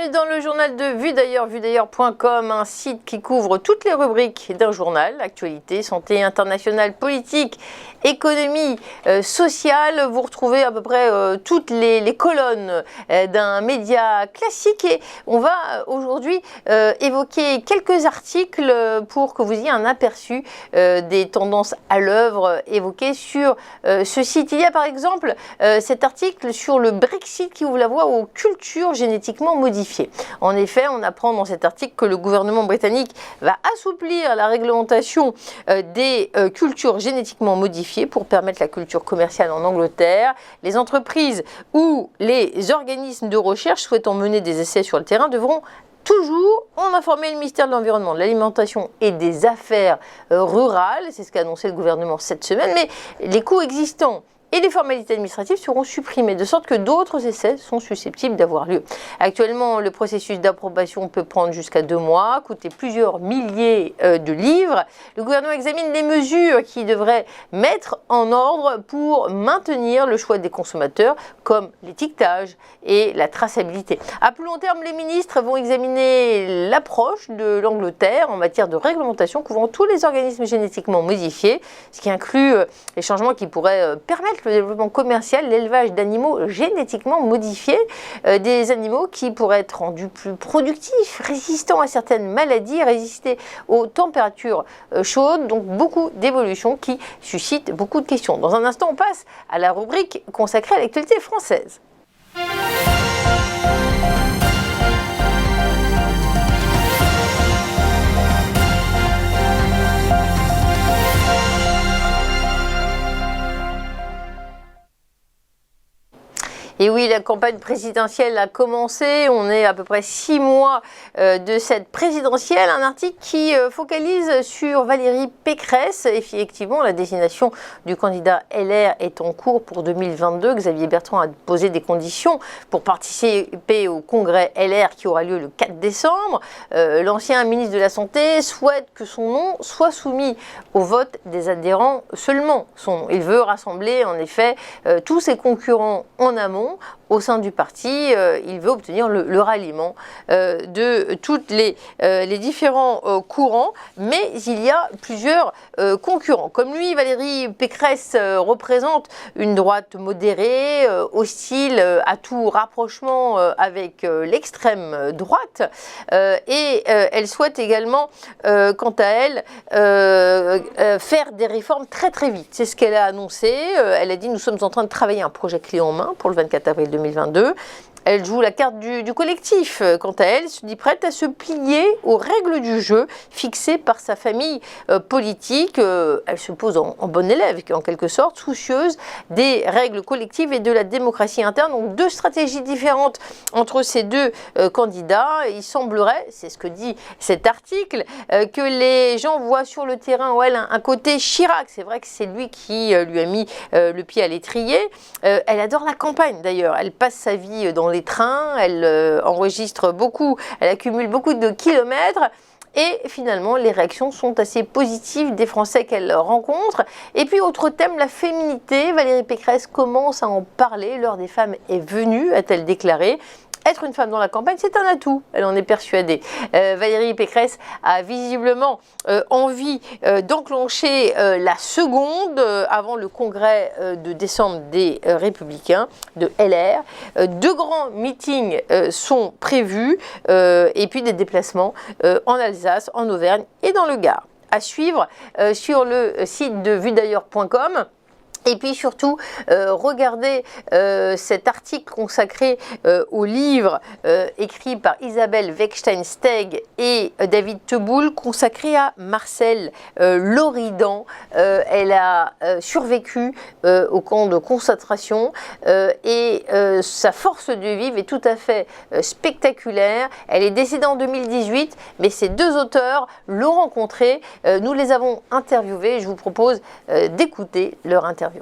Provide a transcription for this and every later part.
Bienvenue dans le journal de Vue d'ailleurs, vuedailleurs.com, un site qui couvre toutes les rubriques d'un journal, actualité, santé internationale, politique, économie, sociale. Vous retrouvez à peu près toutes les colonnes d'un média classique et on va aujourd'hui évoquer quelques articles pour que vous ayez un aperçu des tendances à l'œuvre évoquées sur ce site. Il y a par exemple cet article sur le Brexit qui ouvre la voie aux cultures génétiquement modifiées. En effet, on apprend dans cet article que le gouvernement britannique va assouplir la réglementation des cultures génétiquement modifiées pour permettre la culture commerciale en Angleterre. Les entreprises ou les organismes de recherche souhaitant mener des essais sur le terrain devront toujours en informer le ministère de l'Environnement, de l'Alimentation et des Affaires rurales. C'est ce qu'a annoncé le gouvernement cette semaine. Mais les coûts existants et les formalités administratives seront supprimées, de sorte que d'autres essais sont susceptibles d'avoir lieu. Actuellement, le processus d'approbation peut prendre jusqu'à 2 mois, coûter plusieurs milliers de livres. Le gouvernement examine les mesures qui devraient mettre en ordre pour maintenir le choix des consommateurs, comme l'étiquetage et la traçabilité. À plus long terme, les ministres vont examiner l'approche de l'Angleterre en matière de réglementation couvrant tous les organismes génétiquement modifiés, ce qui inclut les changements qui pourraient permettre le développement commercial, l'élevage d'animaux génétiquement modifiés, des animaux qui pourraient être rendus plus productifs, résistants à certaines maladies, résister aux températures chaudes, donc beaucoup d'évolutions qui suscitent beaucoup de questions. Dans un instant, on passe à la rubrique consacrée à l'actualité française. Et oui, la campagne présidentielle a commencé, on est à peu près 6 mois de cette présidentielle. Un article qui focalise sur Valérie Pécresse. Effectivement, la désignation du candidat LR est en cours pour 2022. Xavier Bertrand a posé des conditions pour participer au congrès LR qui aura lieu le 4 décembre. L'ancien ministre de la Santé souhaite que son nom soit soumis au vote des adhérents seulement. Il veut rassembler en effet tous ses concurrents en amont. Au sein du parti, il veut obtenir le ralliement de tous les différents courants, mais il y a plusieurs concurrents. Comme lui, Valérie Pécresse représente une droite modérée, hostile à tout rapprochement avec l'extrême droite, et elle souhaite également, quant à elle, faire des réformes très très vite. C'est ce qu'elle a annoncé. Elle a dit: nous sommes en train de travailler un projet clé en main pour le 24 avril 2022. Elle joue la carte du collectif. Quant à elle, se dit prête à se plier aux règles du jeu fixées par sa famille politique. Elle se pose en bonne élève, en quelque sorte, soucieuse des règles collectives et de la démocratie interne. Donc 2 stratégies différentes entre ces 2 candidats. Il semblerait, c'est ce que dit cet article, que les gens voient sur le terrain où elle un côté Chirac. C'est vrai que c'est lui qui lui a mis le pied à l'étrier. Elle adore la campagne d'ailleurs. Elle passe sa vie dans les trains, elle enregistre beaucoup, elle accumule beaucoup de kilomètres. Et finalement, les réactions sont assez positives des Français qu'elle rencontre. Et puis, autre thème, la féminité. Valérie Pécresse commence à en parler. L'heure des femmes est venue, a-t-elle déclaré. Être une femme dans la campagne, c'est un atout, elle en est persuadée. Valérie Pécresse a visiblement envie d'enclencher la seconde avant le congrès de décembre des Républicains, de LR. 2 grands meetings sont prévus et puis des déplacements en Alsace, en Auvergne et dans le Gard. À suivre sur le site de vuedailleurs.com. Et puis surtout, regardez cet article consacré au livre écrit par Isabelle Weckstein-Steg et David Teboul, consacré à Marcel Loridan. Elle a survécu au camp de concentration et sa force de vivre est tout à fait spectaculaire. Elle est décédée en 2018, mais ces 2 auteurs l'ont rencontrée. Nous les avons interviewés. Je vous propose d'écouter leur interview.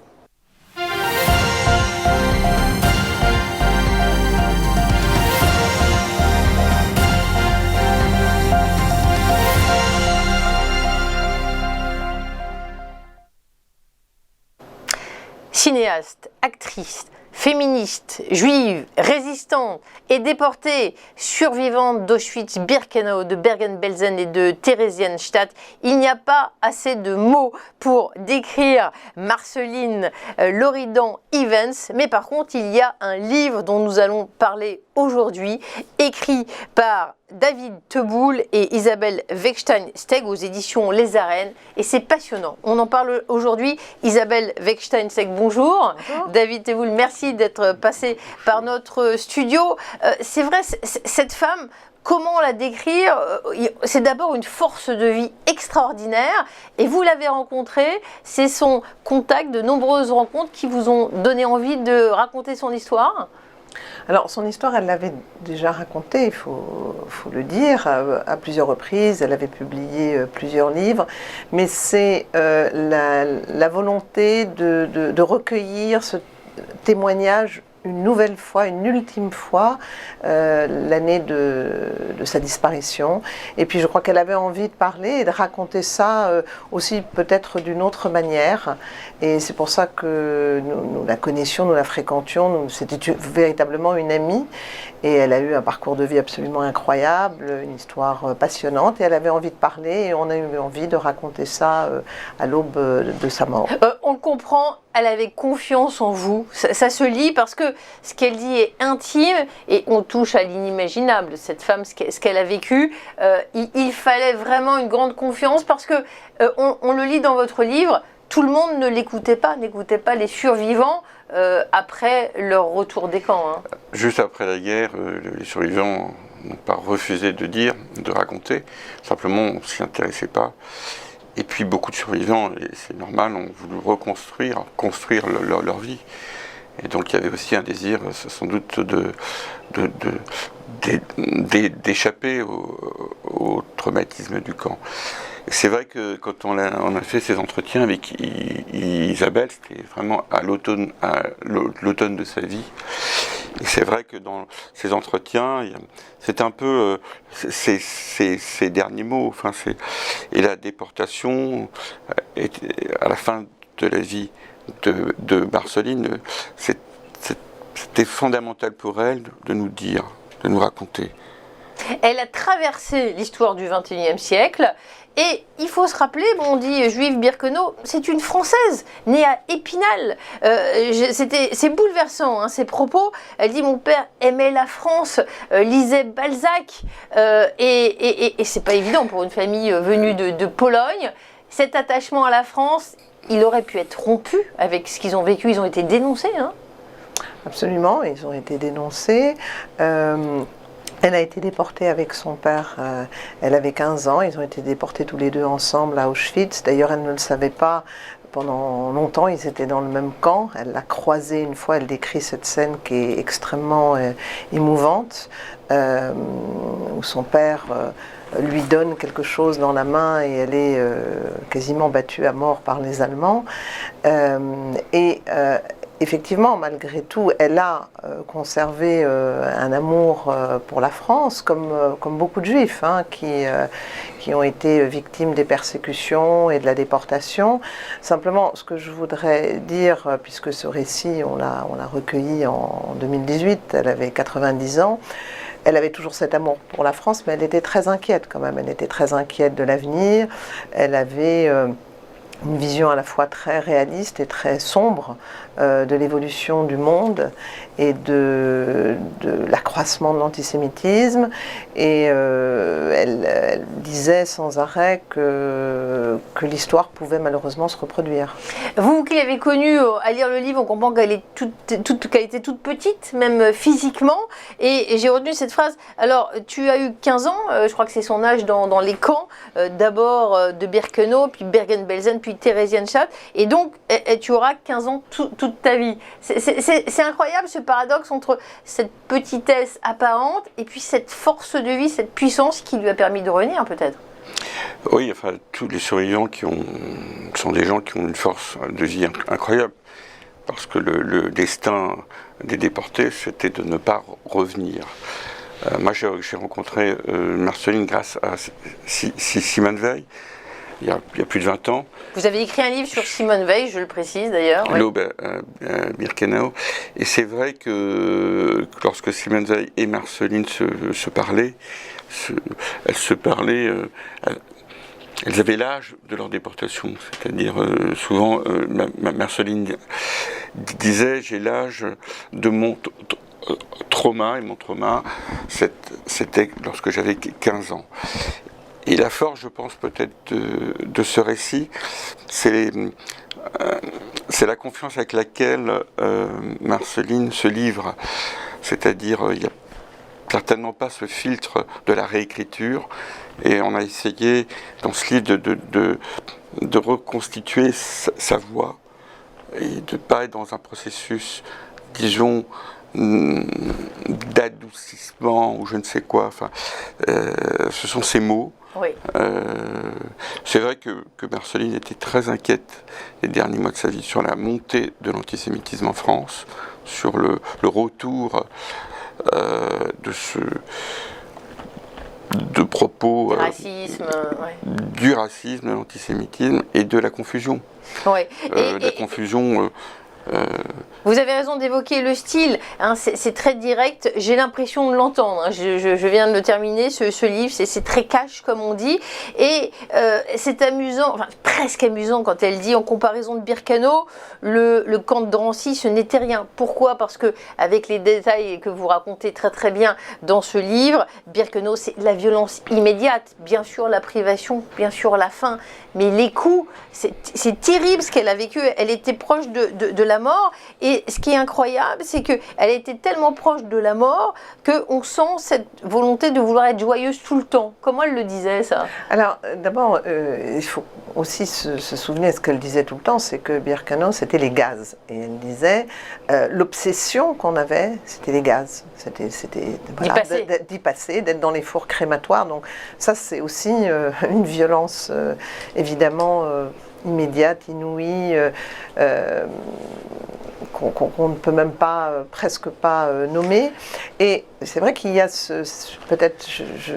Cinéaste, actrice, féministe, juive, résistante et déportée, survivante d'Auschwitz-Birkenau, de Bergen-Belsen et de Theresienstadt. Il n'y a pas assez de mots pour décrire Marceline Loridan-Ivens, mais par contre, il y a un livre dont nous allons parler aujourd'hui, écrit par David Teboul et Isabelle Weckstein-Steg aux éditions Les Arènes, et c'est passionnant. On en parle aujourd'hui. Isabelle Weckstein-Steg, bonjour. Bonjour. David Teboul, merci d'être passé par notre studio. C'est vrai, cette femme, comment la décrire? C'est d'abord une force de vie extraordinaire, et vous l'avez rencontrée, c'est son contact, de nombreuses rencontres qui vous ont donné envie de raconter son histoire. Alors, son histoire, elle l'avait déjà racontée, il faut le dire, à plusieurs reprises. Elle avait publié plusieurs livres, mais c'est la volonté de recueillir ce témoignage une nouvelle fois, une ultime fois, l'année de sa disparition. Et puis je crois qu'elle avait envie de parler et de raconter ça aussi peut-être d'une autre manière. Et c'est pour ça que nous la connaissions, nous la fréquentions, c'était véritablement une amie. Et elle a eu un parcours de vie absolument incroyable, une histoire passionnante. Et elle avait envie de parler et on a eu envie de raconter ça à l'aube de sa mort. On le comprend, elle avait confiance en vous. Ça se lit parce que ce qu'elle dit est intime et on touche à l'inimaginable. Cette femme, ce qu'elle a vécu, il fallait vraiment une grande confiance parce que on le lit dans votre livre. Tout le monde ne l'écoutait pas, n'écoutait pas les survivants après leur retour des camps. Hein. Juste après la guerre, les survivants n'ont pas refusé de dire, de raconter. Simplement, on ne s'y intéressait pas. Et puis beaucoup de survivants, et c'est normal, ont voulu construire leur vie. Et donc il y avait aussi un désir, sans doute, d'échapper au traumatisme du camp. C'est vrai que quand on a fait ces entretiens avec Isabelle, c'était vraiment à l'automne de sa vie. Et c'est vrai que dans ces entretiens, c'est un peu ces derniers mots. Enfin, et la déportation, à la fin de la vie de Marceline, c'était fondamental pour elle de nous dire, de nous raconter. Elle a traversé l'histoire du XXIe siècle. Et il faut se rappeler, on dit juive Birkenau, c'est une Française, née à Épinal. C'est bouleversant, hein, ses propos. Elle dit, mon père aimait la France, lisait Balzac. Et c'est pas évident pour une famille venue de Pologne. Cet attachement à la France, il aurait pu être rompu avec ce qu'ils ont vécu. Ils ont été dénoncés. Hein. Absolument, ils ont été dénoncés. Elle a été déportée avec son père, elle avait 15 ans, ils ont été déportés tous les deux ensemble à Auschwitz. D'ailleurs, elle ne le savait pas, pendant longtemps, ils étaient dans le même camp. Elle l'a croisé une fois, elle décrit cette scène qui est extrêmement émouvante, où son père lui donne quelque chose dans la main et elle est quasiment battue à mort par les Allemands. Effectivement, malgré tout, elle a conservé un amour pour la France, comme beaucoup de Juifs hein, qui ont été victimes des persécutions et de la déportation. Simplement, ce que je voudrais dire, puisque ce récit, on l'a recueilli en 2018, elle avait 90 ans, elle avait toujours cet amour pour la France, mais elle était très inquiète quand même. Elle était très inquiète de l'avenir. Elle avait une vision à la fois très réaliste et très sombre de l'évolution du monde et de l'accroissement de l'antisémitisme. Et elle disait sans arrêt que l'histoire pouvait malheureusement se reproduire. Vous qui l'avez connue à lire le livre, on comprend qu'elle était toute petite, même physiquement. Et j'ai retenu cette phrase. Alors, tu as eu 15 ans, je crois que c'est son âge dans les camps, d'abord de Birkenau, puis Bergen-Belsen, puis Theresienstadt. Et donc, tu auras 15 ans toute ta vie. C'est incroyable ce paradoxe entre cette petitesse apparente et puis cette force de vie, cette puissance qui lui a permis de revenir peut-être. Oui, enfin, tous les survivants sont des gens qui ont une force de vie incroyable. Parce que le destin des déportés, c'était de ne pas revenir. Moi, j'ai rencontré Marceline grâce à Simone Veil. il y a plus de 20 ans. Vous avez écrit un livre sur Simone Veil, je le précise d'ailleurs. Oui. L'aube à Birkenau. Et c'est vrai que lorsque Simone Veil et Marceline se parlaient, elles avaient l'âge de leur déportation. C'est-à-dire, souvent, Marceline disait « j'ai l'âge de mon trauma », et mon trauma, c'était lorsque j'avais 15 ans. Et la force, je pense, peut-être de ce récit, c'est la confiance avec laquelle Marceline se livre. C'est-à-dire, il n'y a certainement pas ce filtre de la réécriture. Et on a essayé, dans ce livre, de reconstituer sa voix et de ne pas être dans un processus, disons, d'adoucissement ou je ne sais quoi. Enfin, ce sont ces mots. Oui. C'est vrai que Marceline était très inquiète les derniers mois de sa vie sur la montée de l'antisémitisme en France, sur le retour de propos du racisme, de l'antisémitisme et de la confusion. Ouais. La confusion. Vous avez raison d'évoquer le style, hein, c'est très direct, j'ai l'impression de l'entendre, hein. Je viens de le terminer, ce livre, c'est très cash comme on dit, et c'est amusant, enfin presque amusant quand elle dit en comparaison de Birkenau, le camp de Drancy ce n'était rien. Pourquoi? Parce que avec les détails que vous racontez très très bien dans ce livre, Birkenau c'est la violence immédiate, bien sûr la privation, bien sûr la faim, mais les coups, c'est terrible ce qu'elle a vécu, elle était proche de la mort. Et ce qui est incroyable, c'est qu'elle était tellement proche de la mort qu'on sent cette volonté de vouloir être joyeuse tout le temps. Comment elle le disait, ça? Alors, d'abord, il faut aussi se souvenir, ce qu'elle disait tout le temps, c'est que Birkenau, c'était les gaz. Et elle disait, l'obsession qu'on avait, c'était les gaz. C'était voilà, d'y passer, d'être dans les fours crématoires. Donc ça, c'est aussi une violence, évidemment, immédiate, inouïe, qu'on ne peut même pas, presque pas nommer. Et c'est vrai qu'il y a peut-être,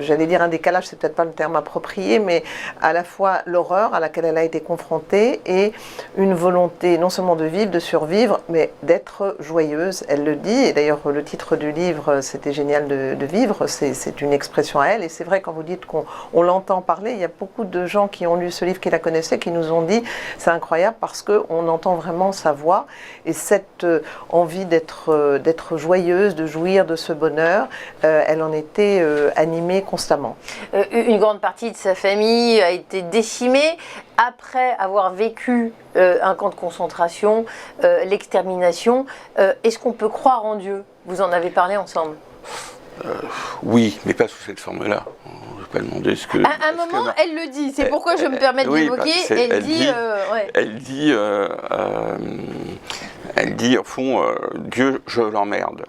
j'allais dire un décalage, c'est peut-être pas le terme approprié, mais à la fois l'horreur à laquelle elle a été confrontée et une volonté non seulement de vivre, de survivre, mais d'être joyeuse. Elle le dit, et d'ailleurs le titre du livre, c'était génial de vivre, c'est une expression à elle. Et c'est vrai, quand vous dites qu'on l'entend parler, il y a beaucoup de gens qui ont lu ce livre, qui la connaissaient, qui nous ont dit, c'est incroyable parce qu'on entend vraiment sa voix et cette envie d'être joyeuse, de jouir de ce bonheur. Elle en était animée constamment. Une grande partie de sa famille a été décimée après avoir vécu un camp de concentration, l'extermination. Est-ce qu'on peut croire en Dieu? Vous en avez parlé ensemble. Oui, mais pas sous cette forme-là. Je ne vais pas demander ce que... À un moment, elle le dit. C'est pourquoi je me permets de l'évoquer. Elle dit, au fond, Dieu, je l'emmerde.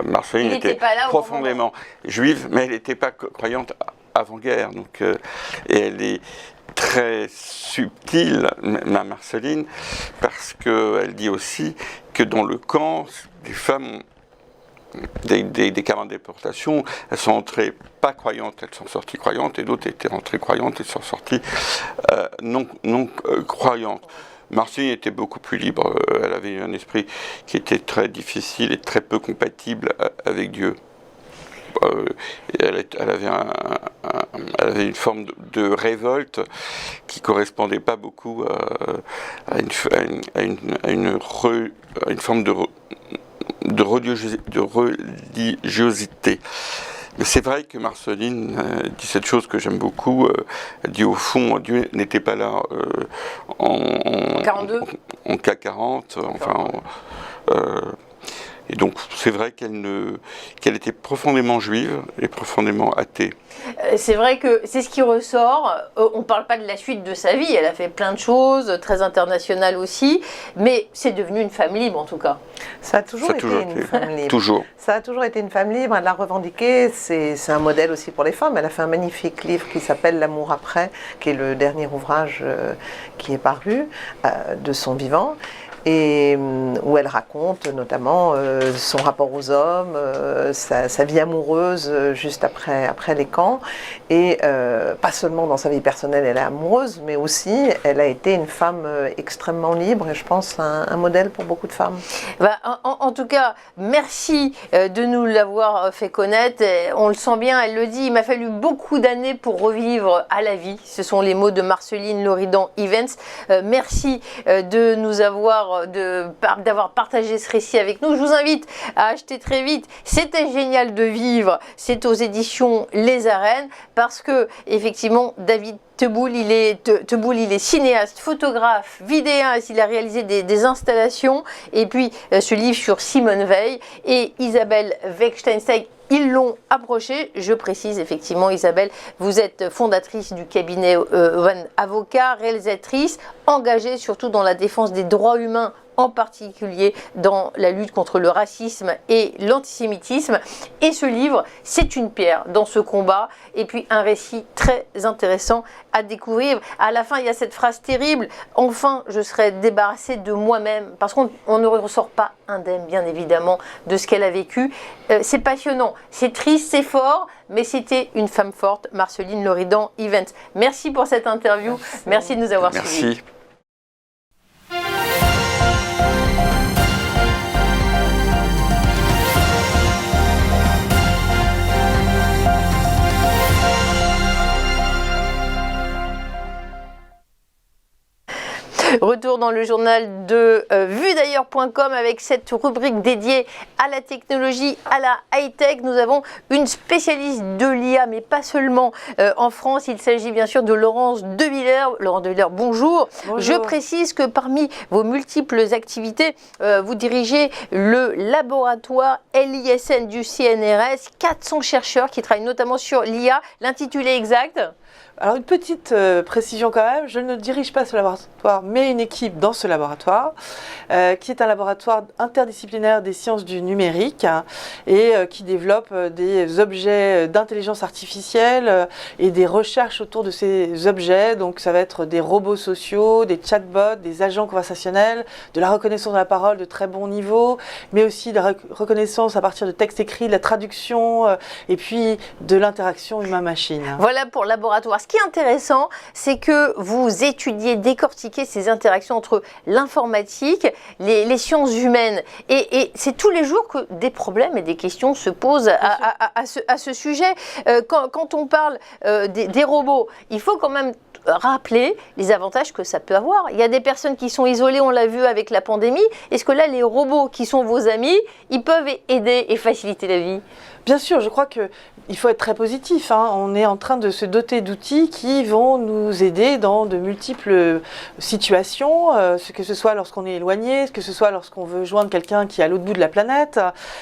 Marceline était profondément juive, mais elle n'était pas croyante avant-guerre. Donc, et elle est très subtile, Marceline, parce qu'elle dit aussi que dans le camp, des femmes, des camarades de déportation, elles sont entrées pas croyantes, elles sont sorties croyantes, et d'autres étaient rentrées croyantes et sont sorties non croyantes. Marceline était beaucoup plus libre, elle avait un esprit qui était très difficile et très peu compatible avec Dieu. Elle avait une forme de révolte qui correspondait pas beaucoup à une forme de religiosité. Mais c'est vrai que Marceline dit cette chose que j'aime beaucoup. Elle dit au fond, Dieu n'était pas là en K40, enfin. Et donc c'est vrai qu'elle était profondément juive et profondément athée. C'est vrai que c'est ce qui ressort. On ne parle pas de la suite de sa vie. Elle a fait plein de choses, très internationales aussi. Mais c'est devenu une femme libre en tout cas. Ça a toujours été une femme libre. Toujours. Ça a toujours été une femme libre. Elle l'a revendiqué. C'est un modèle aussi pour les femmes. Elle a fait un magnifique livre qui s'appelle L'amour après, qui est le dernier ouvrage qui est paru de son vivant. et où elle raconte notamment son rapport aux hommes, sa vie amoureuse juste après les camps, et pas seulement dans sa vie personnelle elle est amoureuse, mais aussi elle a été une femme extrêmement libre, et je pense un modèle pour beaucoup de femmes. En tout cas, merci de nous l'avoir fait connaître. On le sent bien, elle le dit, il m'a fallu beaucoup d'années pour revivre à la vie. Ce sont les mots de Marceline Loridan-Ivens. Merci de nous d'avoir partagé ce récit avec nous. Je vous invite à acheter très vite C'était génial de vivre. C'est aux éditions Les Arènes, parce que effectivement, David Teboul, il est cinéaste, photographe, vidéaste, il a réalisé des installations, et puis ce livre sur Simone Veil et Isabelle Wecksteinstein, ils l'ont approché. Je précise effectivement, Isabelle, vous êtes fondatrice du cabinet Avocat, réalisatrice, engagée surtout dans la défense des droits humains, en particulier dans la lutte contre le racisme et l'antisémitisme. Et ce livre, c'est une pierre dans ce combat, et puis un récit très intéressant à découvrir. À la fin, il y a cette phrase terrible: enfin, je serai débarrassée de moi-même, parce qu'on ne ressort pas indemne, bien évidemment, de ce qu'elle a vécu. C'est passionnant, c'est triste, c'est fort, mais c'était une femme forte, Marceline Loridan-Ivens. Merci pour cette interview. Merci de nous avoir suivis. Retour dans le journal de vuedailleurs.com avec cette rubrique dédiée à la technologie, à la high-tech. Nous avons une spécialiste de l'IA, mais pas seulement en France. Il s'agit bien sûr de Laurence Devillers. Laurence Devillers, bonjour. Bonjour. Je précise que parmi vos multiples activités, vous dirigez le laboratoire LISN du CNRS. 400 chercheurs qui travaillent notamment sur l'IA. L'intitulé exact ? Alors une petite précision quand même, je ne dirige pas ce laboratoire, mais une équipe dans ce laboratoire, qui est un laboratoire interdisciplinaire des sciences du numérique, et qui développe des objets d'intelligence artificielle et des recherches autour de ces objets. Donc ça va être des robots sociaux, des chatbots, des agents conversationnels, de la reconnaissance de la parole de très bon niveau, mais aussi de la reconnaissance à partir de textes écrits, de la traduction, et puis de l'interaction humain-machine. Voilà pour le laboratoire. Ce qui est intéressant, c'est que vous étudiez, décortiquez ces interactions entre l'informatique, les sciences humaines. Et c'est tous les jours que des problèmes et des questions se posent à ce sujet. Quand on parle des robots, il faut quand même rappeler les avantages que ça peut avoir. Il y a des personnes qui sont isolées, on l'a vu avec la pandémie. Est-ce que là, les robots qui sont vos amis, ils peuvent aider et faciliter la vie ? Bien sûr, je crois qu'il faut être très positif. On est en train de se doter d'outils qui vont nous aider dans de multiples situations, que ce soit lorsqu'on est éloigné, que ce soit lorsqu'on veut joindre quelqu'un qui est à l'autre bout de la planète,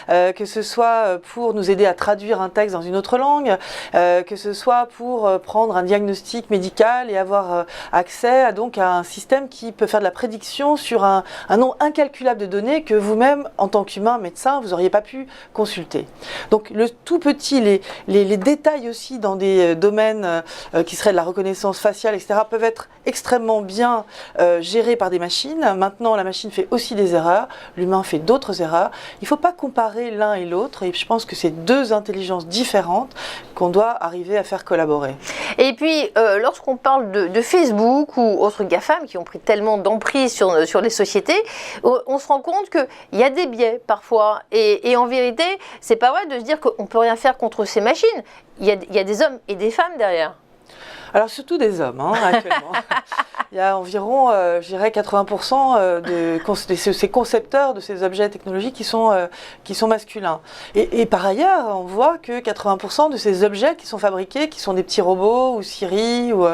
que ce soit pour nous aider à traduire un texte dans une autre langue, que ce soit pour prendre un diagnostic médical et avoir accès à un système qui peut faire de la prédiction sur un nombre incalculable de données que vous-même, en tant qu'humain médecin, vous n'auriez pas pu consulter. Donc le tout petit, les détails aussi dans des domaines qui seraient de la reconnaissance faciale, etc., peuvent être extrêmement bien gérés par des machines. Maintenant, la machine fait aussi des erreurs, l'humain fait d'autres erreurs. Il ne faut pas comparer l'un et l'autre, et je pense que c'est deux intelligences différentes qu'on doit arriver à faire collaborer. Et puis, lorsqu'on parle de Facebook ou autres GAFAM qui ont pris tellement d'emprise sur les sociétés, on se rend compte qu'il y a des biais parfois. Et en vérité, c'est pas vrai de se dire qu'on ne peut rien faire contre ces machines. Il y a des hommes et des femmes derrière. Alors surtout des hommes, actuellement. Il y a environ, je dirais, 80% de ces concepteurs de ces objets technologiques qui sont masculins. Et par ailleurs, on voit que 80% de ces objets qui sont fabriqués, qui sont des petits robots ou Siri ou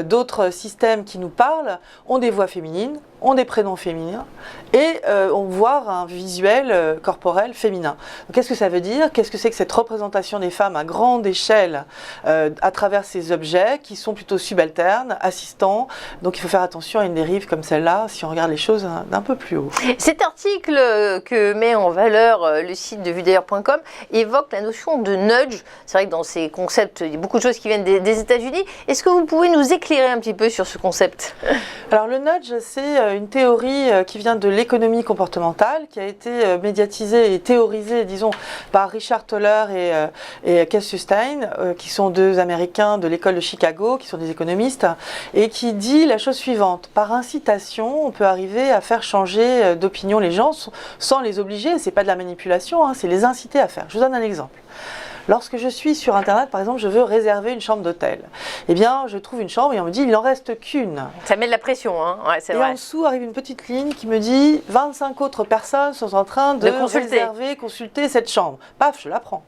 d'autres systèmes qui nous parlent, ont des voix féminines, ont des prénoms féminins et on voit un visuel corporel féminin. Donc, qu'est-ce que ça veut dire ? Qu'est-ce que c'est que cette représentation des femmes à grande échelle à travers ces objets qui sont plutôt subalternes, assistants ? Donc il faut faire attention à une dérive comme celle-là si on regarde les choses d'un peu plus haut. Cet article que met en valeur le site de vuedailleurs.com évoque la notion de nudge. C'est vrai que dans ces concepts, il y a beaucoup de choses qui viennent des États-Unis. Est-ce que vous pouvez nous éclairer un petit peu sur ce concept ? Alors le nudge, c'est une théorie qui vient de l'économie comportementale, qui a été médiatisée et théorisée, disons, par Richard Thaler et Cassius Stein, qui sont deux Américains de l'école de Chicago, qui sont des économistes, et qui dit la chose suivante: par incitation, on peut arriver à faire changer d'opinion les gens sans les obliger. C'est pas de la manipulation, hein, c'est les inciter à faire. Je vous donne un exemple. Lorsque je suis sur Internet, par exemple, je veux réserver une chambre d'hôtel. Eh bien, je trouve une chambre et on me dit, il n'en reste qu'une. Ça met de la pression, hein. Ouais, c'est vrai. Et en dessous arrive une petite ligne qui me dit, 25 autres personnes sont en train de réserver, consulter cette chambre. Paf, je la prends.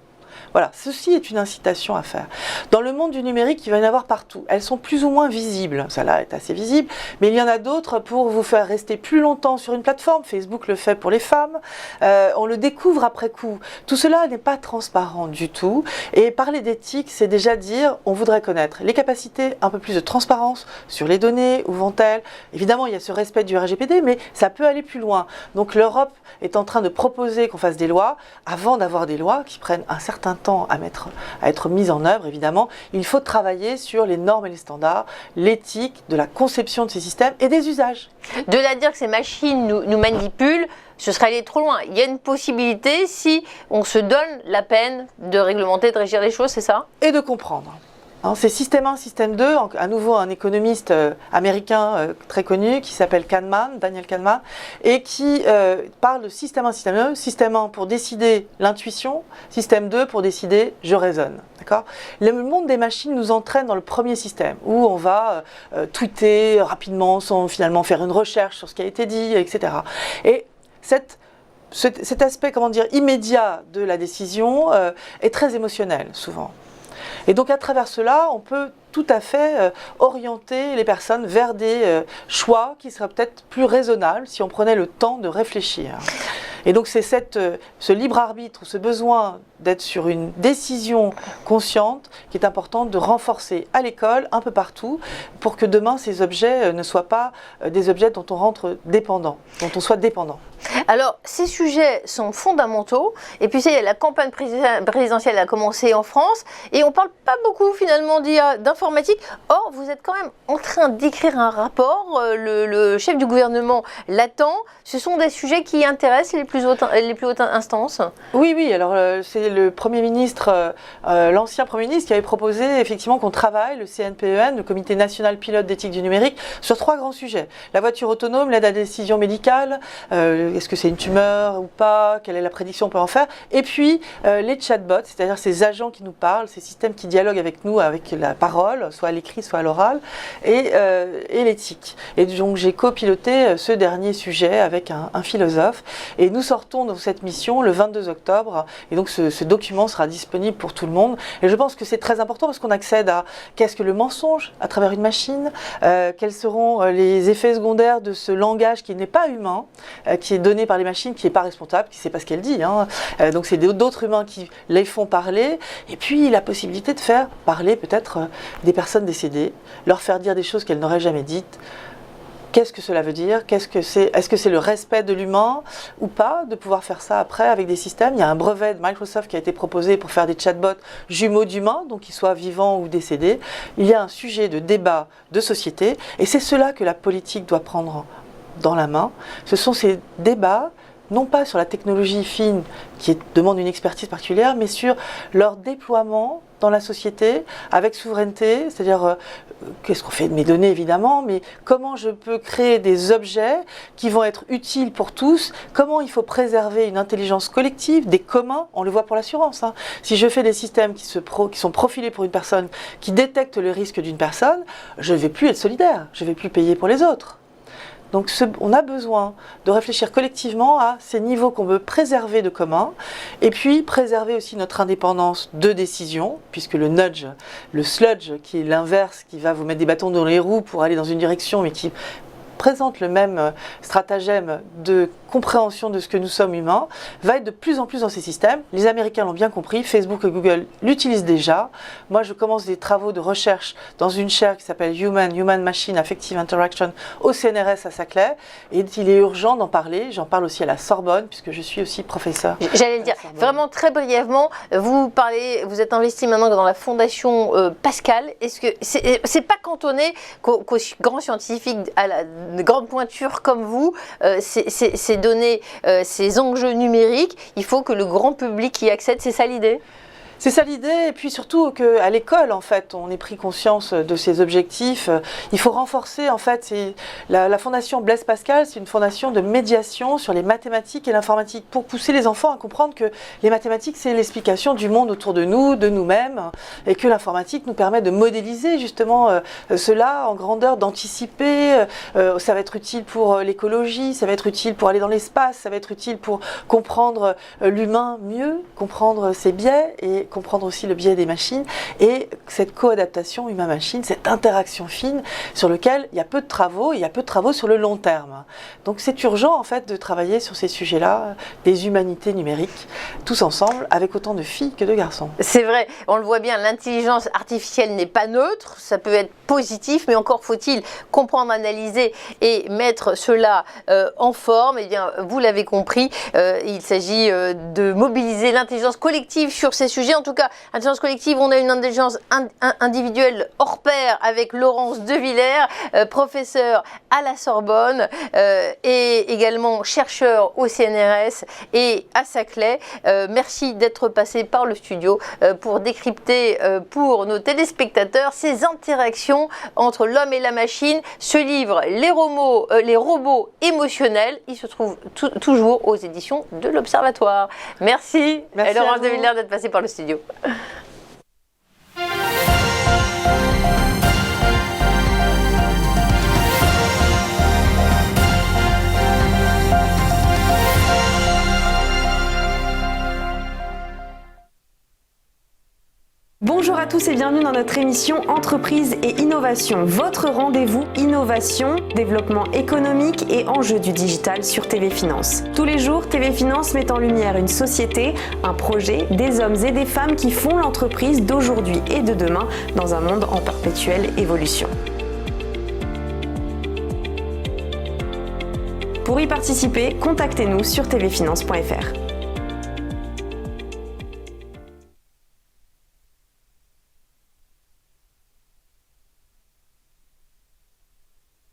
Voilà, ceci est une incitation à faire. Dans le monde du numérique, il va y en avoir partout. Elles sont plus ou moins visibles. Celle-là est assez visible, mais il y en a d'autres pour vous faire rester plus longtemps sur une plateforme. Facebook le fait pour les femmes. On le découvre après coup. Tout cela n'est pas transparent du tout. Et parler d'éthique, c'est déjà dire, on voudrait connaître les capacités, un peu plus de transparence sur les données, où vont-elles. Évidemment, il y a ce respect du RGPD, mais ça peut aller plus loin. Donc l'Europe est en train de proposer qu'on fasse des lois. Avant d'avoir des lois qui prennent un certain temps à être mise en œuvre, évidemment, il faut travailler sur les normes et les standards, l'éthique de la conception de ces systèmes et des usages. De là dire que ces machines nous manipulent, ce serait aller trop loin. Il y a une possibilité si on se donne la peine de réglementer, de régir les choses, c'est ça? Et de comprendre. Hein, c'est système 1, système 2, à nouveau un économiste américain très connu qui s'appelle Kahneman, Daniel Kahneman, et qui parle de système 1, système 2, système 1 pour décider l'intuition, système 2 pour décider je raisonne. D'accord ? Le monde des machines nous entraîne dans le premier système, où on va tweeter rapidement sans finalement faire une recherche sur ce qui a été dit, etc. Et cet aspect, comment dire, immédiat de la décision est très émotionnel, souvent. Et donc à travers cela, on peut tout à fait orienter les personnes vers des choix qui seraient peut-être plus raisonnables si on prenait le temps de réfléchir. Et donc c'est ce libre arbitre, ce besoin d'être sur une décision consciente qui est important de renforcer à l'école, un peu partout, pour que demain ces objets ne soient pas des objets dont on rentre dépendant, dont on soit dépendant. Alors, ces sujets sont fondamentaux. Et puis, la campagne présidentielle a commencé en France. Et on ne parle pas beaucoup, finalement, d'informatique. Or, vous êtes quand même en train d'écrire un rapport. Le chef du gouvernement l'attend. Ce sont des sujets qui intéressent les plus hautes instances. Oui. Alors, c'est le Premier ministre, l'ancien Premier ministre, qui avait proposé, effectivement, qu'on travaille, le CNPEN, le Comité national pilote d'éthique du numérique, sur 3 grands sujets. La voiture autonome, l'aide à la décision médicale, est-ce que c'est une tumeur ou pas, quelle est la prédiction qu'on peut en faire, et puis les chatbots, c'est-à-dire ces agents qui nous parlent, ces systèmes qui dialoguent avec nous, avec la parole, soit à l'écrit, soit à l'oral, et l'éthique. Et donc j'ai copiloté ce dernier sujet avec un philosophe, et nous sortons dans cette mission le 22 octobre, et donc ce document sera disponible pour tout le monde, et je pense que c'est très important parce qu'on accède à qu'est-ce que le mensonge à travers une machine, quels seront les effets secondaires de ce langage qui n'est pas humain, qui est donné par les machines, qui n'est pas responsable, qui ne sait pas ce qu'elle dit. Hein. Donc c'est d'autres humains qui les font parler. Et puis la possibilité de faire parler peut-être des personnes décédées, leur faire dire des choses qu'elles n'auraient jamais dites. Qu'est-ce que cela veut dire? Est-ce que c'est le respect de l'humain ou pas de pouvoir faire ça après avec des systèmes? Il y a un brevet de Microsoft qui a été proposé pour faire des chatbots jumeaux d'humains, donc qu'ils soient vivants ou décédés. Il y a un sujet de débat de société et c'est cela que la politique doit prendre dans la main. Ce sont ces débats, non pas sur la technologie fine qui demande une expertise particulière, mais sur leur déploiement dans la société avec souveraineté, c'est-à-dire qu'est-ce qu'on fait de mes données évidemment, mais comment je peux créer des objets qui vont être utiles pour tous, comment il faut préserver une intelligence collective, des communs, on le voit pour l'assurance. Hein. Si je fais des systèmes qui sont profilés pour une personne, qui détectent le risque d'une personne, je ne vais plus être solidaire, je ne vais plus payer pour les autres. Donc on a besoin de réfléchir collectivement à ces niveaux qu'on veut préserver de commun et puis préserver aussi notre indépendance de décision, puisque le nudge, le sludge qui est l'inverse, qui va vous mettre des bâtons dans les roues pour aller dans une direction mais qui présente le même stratagème de compréhension de ce que nous sommes humains, va être de plus en plus dans ces systèmes. Les Américains l'ont bien compris, Facebook et Google l'utilisent déjà. Moi, je commence des travaux de recherche dans une chaire qui s'appelle Human Machine Affective Interaction au CNRS à Saclay, et il est urgent d'en parler. J'en parle aussi à la Sorbonne, puisque je suis aussi professeur. J'allais le dire, vraiment très brièvement, vous êtes investi maintenant dans la fondation Pascal. Est-ce que c'est pas cantonné qu'aux grands scientifiques de grandes pointures comme vous, ces données, ces enjeux numériques, il faut que le grand public y accède, c'est ça l'idée ? C'est ça l'idée, et puis surtout qu'à l'école, en fait, on ait pris conscience de ces objectifs. Il faut renforcer, en fait, la fondation Blaise Pascal, c'est une fondation de médiation sur les mathématiques et l'informatique, pour pousser les enfants à comprendre que les mathématiques, c'est l'explication du monde autour de nous, de nous-mêmes, et que l'informatique nous permet de modéliser justement cela en grandeur, d'anticiper. Ça va être utile pour l'écologie, ça va être utile pour aller dans l'espace, ça va être utile pour comprendre l'humain mieux, comprendre ses biais, et comprendre aussi le biais des machines et cette co-adaptation humain-machine, cette interaction fine sur lequel il y a peu de travaux, et il y a peu de travaux sur le long terme. Donc c'est urgent en fait de travailler sur ces sujets-là, des humanités numériques, tous ensemble, avec autant de filles que de garçons. C'est vrai, on le voit bien, l'intelligence artificielle n'est pas neutre, ça peut être positif, mais encore faut-il comprendre, analyser et mettre cela en forme. Eh bien, vous l'avez compris, il s'agit de mobiliser l'intelligence collective sur ces sujets. En tout cas, intelligence collective, on a une intelligence individuelle hors pair avec Laurence De Villers, professeure à la Sorbonne et également chercheur au CNRS et à Saclay. Merci d'être passé par le studio pour décrypter pour nos téléspectateurs ces interactions entre l'homme et la machine. Ce livre, les robots émotionnels, il se trouve toujours aux éditions de l'Observatoire. Merci Laurence De Villers d'être passée par le studio. Bonjour à tous et bienvenue dans notre émission Entreprise et Innovation, votre rendez-vous innovation, développement économique et enjeux du digital sur TV Finance. Tous les jours, TV Finance met en lumière une société, un projet, des hommes et des femmes qui font l'entreprise d'aujourd'hui et de demain dans un monde en perpétuelle évolution. Pour y participer, contactez-nous sur tvfinance.fr.